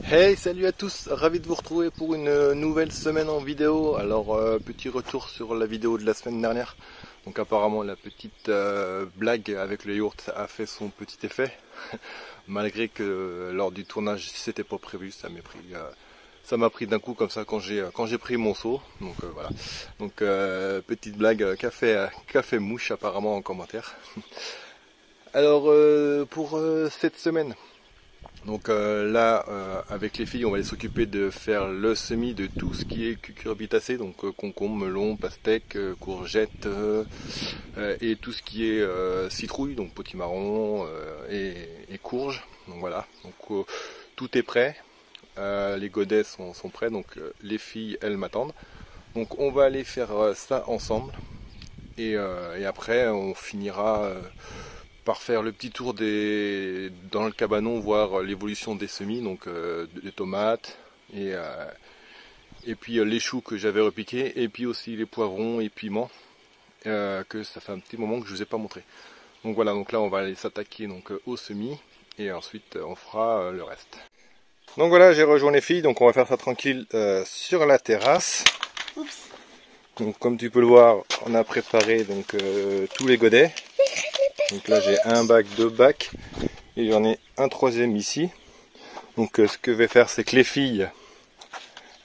Hey, salut à tous, ravi de vous retrouver pour une nouvelle semaine en vidéo. Alors, petit retour sur la vidéo de la semaine dernière. Donc apparemment la petite blague avec le yaourt a fait son petit effet. Malgré que lors du tournage c'était pas prévu, ça m'a pris d'un coup comme ça quand j'ai pris mon seau. Donc voilà. Donc petite blague qu'a fait mouche apparemment en commentaire. Alors pour cette semaine. Donc avec les filles, on va aller s'occuper de faire le semis de tout ce qui est cucurbitacé, donc concombre, melon, pastèque, courgettes et tout ce qui est citrouille, donc potimarron et courge. Donc voilà, donc tout est prêt, les godets sont prêts, donc les filles elles m'attendent. Donc on va aller faire ça ensemble et après on finira par faire le petit tour dans le cabanon, voir l'évolution des semis, donc des tomates et puis les choux que j'avais repiqués, et puis aussi les poivrons et piments que ça fait un petit moment que je vous ai pas montré. Donc voilà, donc là on va aller s'attaquer donc aux semis et ensuite on fera le reste. Donc voilà, j'ai rejoint les filles, donc on va faire ça tranquille sur la terrasse. Oups. Donc comme tu peux le voir, on a préparé donc tous les godets. Donc là j'ai un bac, deux bacs et j'en ai un troisième ici. Donc ce que je vais faire, c'est que les filles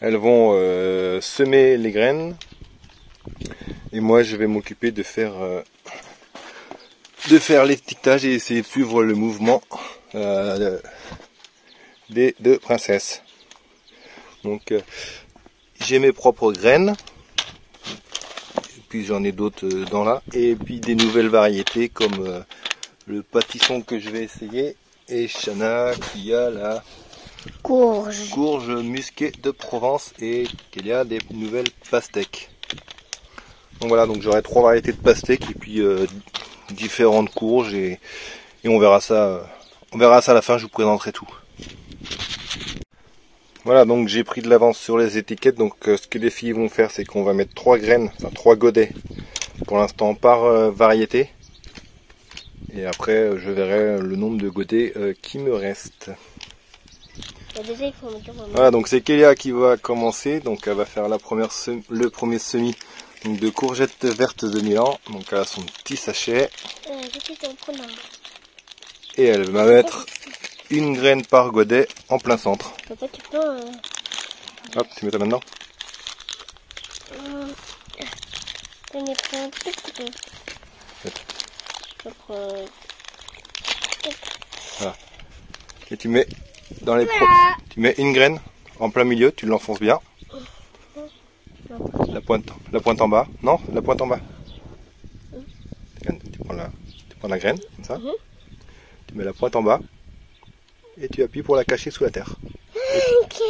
elles vont semer les graines et moi je vais m'occuper de faire l'étiquetage et essayer de suivre le mouvement des deux princesses. Donc j'ai mes propres graines. Puis j'en ai d'autres dans là, et puis des nouvelles variétés comme le pâtisson que je vais essayer, et Chana qui a la courge musquée de Provence et qu'il y a des nouvelles pastèques. Donc voilà, donc j'aurai trois variétés de pastèques et puis différentes courges et on verra ça à la fin, je vous présenterai tout. Voilà, donc j'ai pris de l'avance sur les étiquettes. Donc ce que les filles vont faire, c'est qu'on va mettre 3 graines, enfin 3 godets pour l'instant par variété. Et après je verrai le nombre de godets qui me reste. Voilà, donc c'est Kélia qui va commencer. Donc elle va faire le premier semis donc, de courgettes vertes de Milan. Donc elle a son petit sachet. Et elle va mettre une graine par godet en plein centre. Papa, tu peux... Hop, tu mets ta main dedans. J'en ai pris un tout petit peu. Voilà. Et tu mets dans les tu mets une graine en plein milieu, tu l'enfonces bien. La pointe en bas. Non, la pointe en bas. Tu prends la graine, comme ça. Tu mets la pointe en bas. Et tu appuies pour la cacher sous la terre. Ok.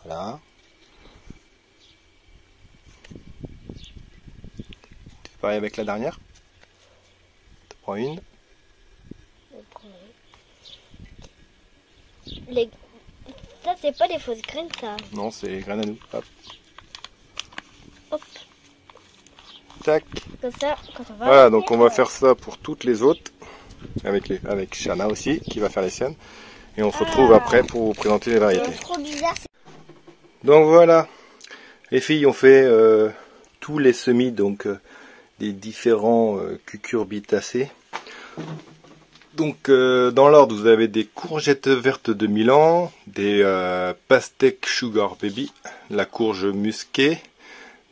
Voilà. Tu fais pareil avec la dernière. Tu prends une. Ça, c'est pas des fausses graines, ça. Non, c'est les graines à nous. Hop. Hop. Tac. Comme ça, quand on va... Voilà, donc on va faire ça pour toutes les autres. Avec Chana aussi, qui va faire les siennes. Et on se retrouve après pour vous présenter les variétés. C'est trop bizarre. Donc voilà, les filles ont fait tous les semis donc des différents cucurbitacés. Donc dans l'ordre, vous avez des courgettes vertes de Milan, des pastèques sugar baby, la courge musquée,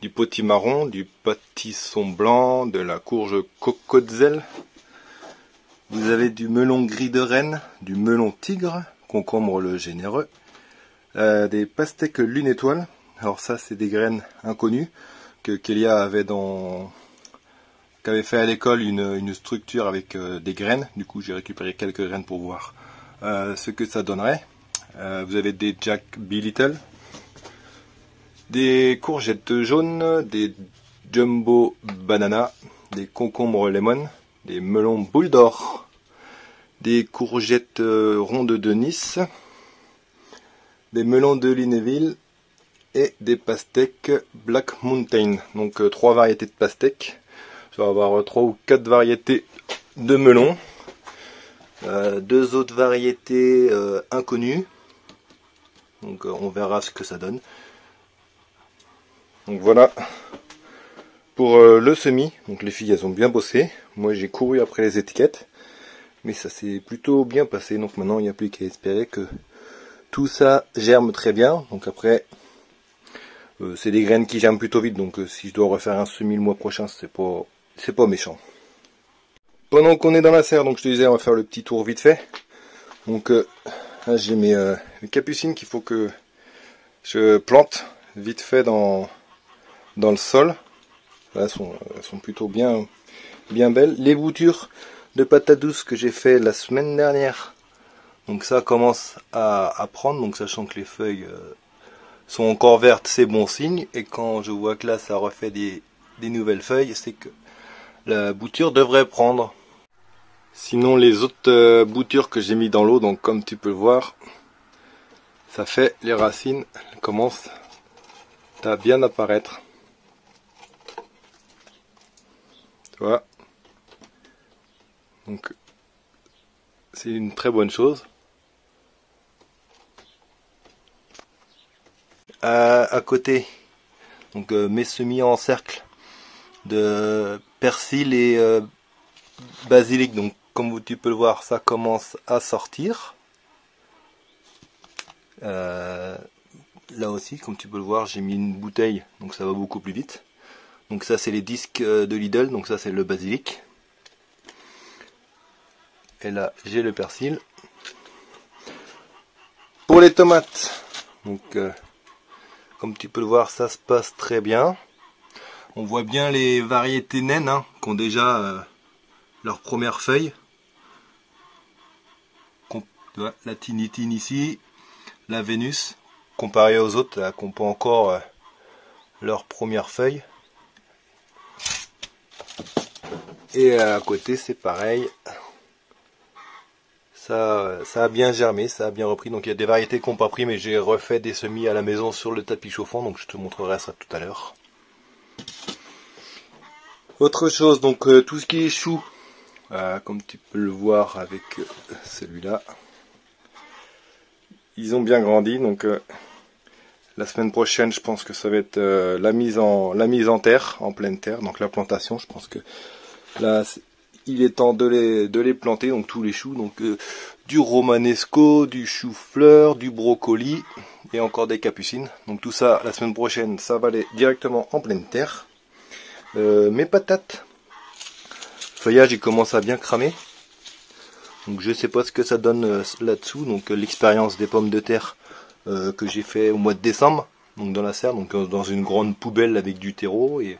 du potimarron, du pâtisson blanc, de la courge cocozelle. Vous avez du melon gris de Rennes, du melon tigre, concombre le généreux, des pastèques lune étoile. Alors ça c'est des graines inconnues que Kélia qu'avait fait à l'école une structure avec des graines. Du coup j'ai récupéré quelques graines pour voir ce que ça donnerait. Vous avez des Jack B. Little, des courgettes jaunes, des jumbo banana, des concombres lemon, des melons boule d'or, des courgettes rondes de Nice, des melons de Linéville et des pastèques Black Mountain. Donc 3 variétés de pastèques. Je vais avoir 3 ou 4 variétés de melons. 2 autres variétés inconnues. Donc on verra ce que ça donne. Donc voilà pour le semis. Donc les filles elles ont bien bossé. Moi j'ai couru après les étiquettes. Mais ça s'est plutôt bien passé. Donc maintenant il n'y a plus qu'à espérer que tout ça germe très bien. Donc après c'est des graines qui germent plutôt vite. Donc si je dois refaire un semis le mois prochain, c'est pas méchant. Pendant qu'on est dans la serre, donc je te disais on va faire le petit tour vite fait. Donc là j'ai mes capucines qu'il faut que je plante vite fait dans le sol. Là, elles sont plutôt bien belles. Les boutures de patates douces que j'ai fait la semaine dernière, donc ça commence à prendre, donc sachant que les feuilles sont encore vertes, c'est bon signe. Et quand je vois que là ça refait des nouvelles feuilles, c'est que la bouture devrait prendre. Sinon les autres boutures que j'ai mis dans l'eau, donc comme tu peux le voir, ça fait les racines commencent à bien apparaître. Tu vois, donc c'est une très bonne chose. À côté, donc mes semis en cercle de persil et basilic. Donc comme tu peux le voir, ça commence à sortir. Là aussi, comme tu peux le voir, j'ai mis une bouteille, donc ça va beaucoup plus vite. Donc ça c'est les disques de Lidl, donc ça c'est le basilic. Et là j'ai le persil. Pour les tomates, donc comme tu peux le voir, ça se passe très bien. On voit bien les variétés naines qui ont déjà leur première feuille. La Tinitine ici, la Vénus, comparée aux autres qui n'ont pas encore leur première feuille. Et à côté c'est pareil, ça a bien germé, ça a bien repris. Donc il y a des variétés qui n'ont pas pris, mais j'ai refait des semis à la maison sur le tapis chauffant, donc je te montrerai ça tout à l'heure. Autre chose, donc tout ce qui est chou, comme tu peux le voir avec celui-là, ils ont bien grandi. Donc la semaine prochaine je pense que ça va être la mise en terre, en pleine terre, donc la plantation. Je pense que là, il est temps de les planter, donc tous les choux, donc du romanesco, du chou-fleur, du brocoli et encore des capucines. Donc tout ça, la semaine prochaine, ça va aller directement en pleine terre. Mes patates, feuillage, il commence à bien cramer. Donc je sais pas ce que ça donne là-dessous. Donc l'expérience des pommes de terre que j'ai fait au mois de décembre, donc dans la serre, donc dans une grande poubelle avec du terreau et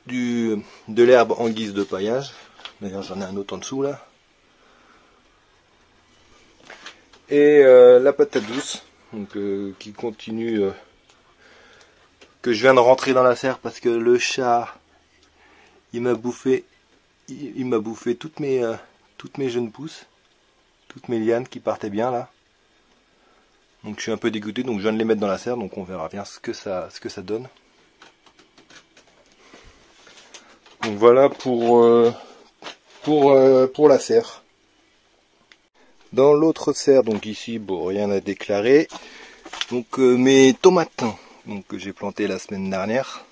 de l'herbe en guise de paillage. D'ailleurs j'en ai un autre en dessous là. Et la patate douce, donc qui continue, que je viens de rentrer dans la serre parce que le chat il m'a bouffé toutes mes jeunes pousses, toutes mes lianes qui partaient bien là. Donc je suis un peu dégoûté, donc je viens de les mettre dans la serre, donc on verra bien ce que ça donne. Donc voilà pour la serre. Dans l'autre serre, donc ici, bon, rien à déclarer. Donc mes tomates, donc que j'ai plantées la semaine dernière,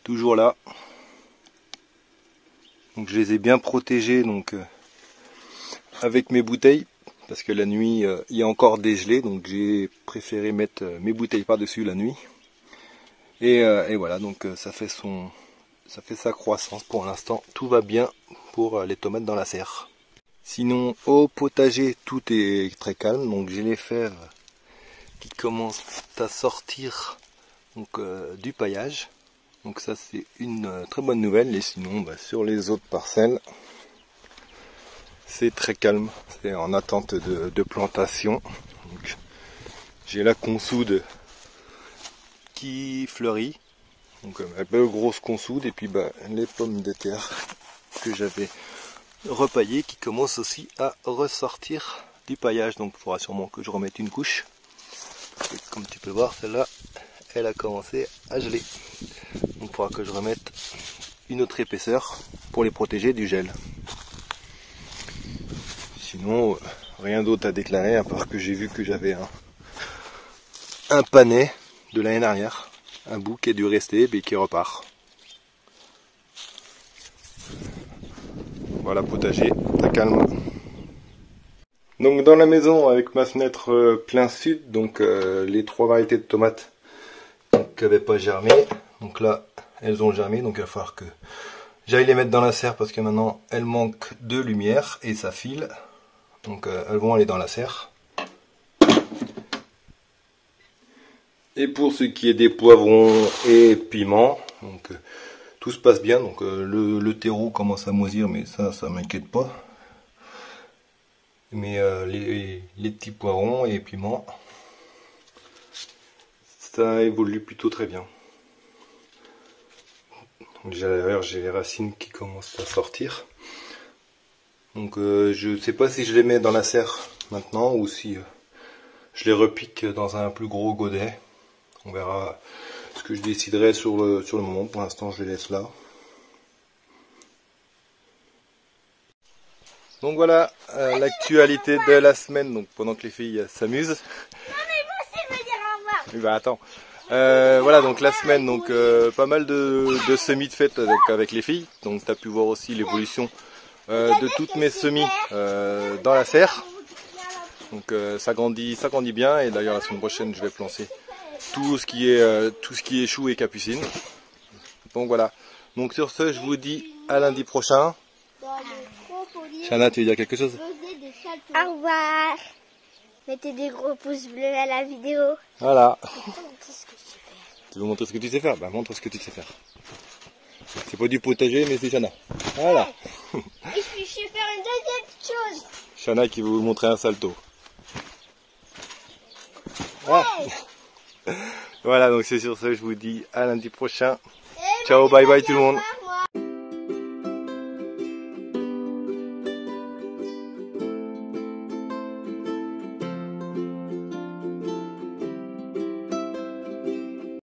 toujours là. Donc je les ai bien protégées, donc avec mes bouteilles, parce que la nuit il y a encore dégelé, donc j'ai préféré mettre mes bouteilles par-dessus la nuit. Et voilà, donc ça fait sa croissance pour l'instant. Tout va bien pour les tomates dans la serre. Sinon au potager tout est très calme, donc j'ai les fèves qui commencent à sortir donc, du paillage. Donc ça c'est une très bonne nouvelle. Et sinon sur les autres parcelles c'est très calme, c'est en attente de plantation. J'ai la consoude qui fleurit, donc une belle grosse consoude, et puis les pommes de terre que j'avais repaillées qui commencent aussi à ressortir du paillage. Donc il faudra sûrement que je remette une couche. Et comme tu peux voir, celle-là elle a commencé à geler, donc il faudra que je remette une autre épaisseur pour les protéger du gel. sinon, rien d'autre à déclarer, à part que j'ai vu que j'avais un panais de l'année dernière. Un bout qui a dû rester et qui repart. Voilà, potager, très calme. Donc dans la maison, avec ma fenêtre plein sud, donc les 3 variétés de tomates qui n'avaient pas germé. Donc là, elles ont germé, donc il va falloir que j'aille les mettre dans la serre parce que maintenant elles manquent de lumière et ça file. Donc elles vont aller dans la serre. Et pour ce qui est des poivrons et piments, donc tout se passe bien. Donc le terreau commence à moisir, mais ça m'inquiète pas. Mais les petits poivrons et piments, ça évolue plutôt très bien. D'ailleurs, j'ai les racines qui commencent à sortir. Donc je sais pas si je les mets dans la serre maintenant ou si je les repique dans un plus gros godet. On verra ce que je déciderai sur le moment. Pour l'instant, je les laisse là. Donc voilà l'actualité de la semaine. Donc pendant que les filles s'amusent. Non mais moi aussi je veux dire au revoir. Bah attends. Voilà donc la semaine, donc pas mal de semis de fête donc avec les filles. Donc tu as pu voir aussi l'évolution de toutes mes semis dans la serre. Donc ça grandit bien, et d'ailleurs la semaine prochaine je vais planter tout ce qui est choux et capucines. Donc voilà. Donc sur ce, je vous dis à lundi prochain. Shana, tu veux dire quelque chose? Au revoir. Mettez des gros pouces bleus à la vidéo. Voilà. Tu veux montrer ce que tu sais faire? Bah montre ce que tu sais faire. C'est pas du potager, mais c'est Shana. Voilà. Et puis je vais faire une deuxième chose. Shana qui veut vous montrer un salto. Ah. Voilà, donc c'est sur ce, je vous dis à lundi prochain. Ciao, bye bye tout le monde.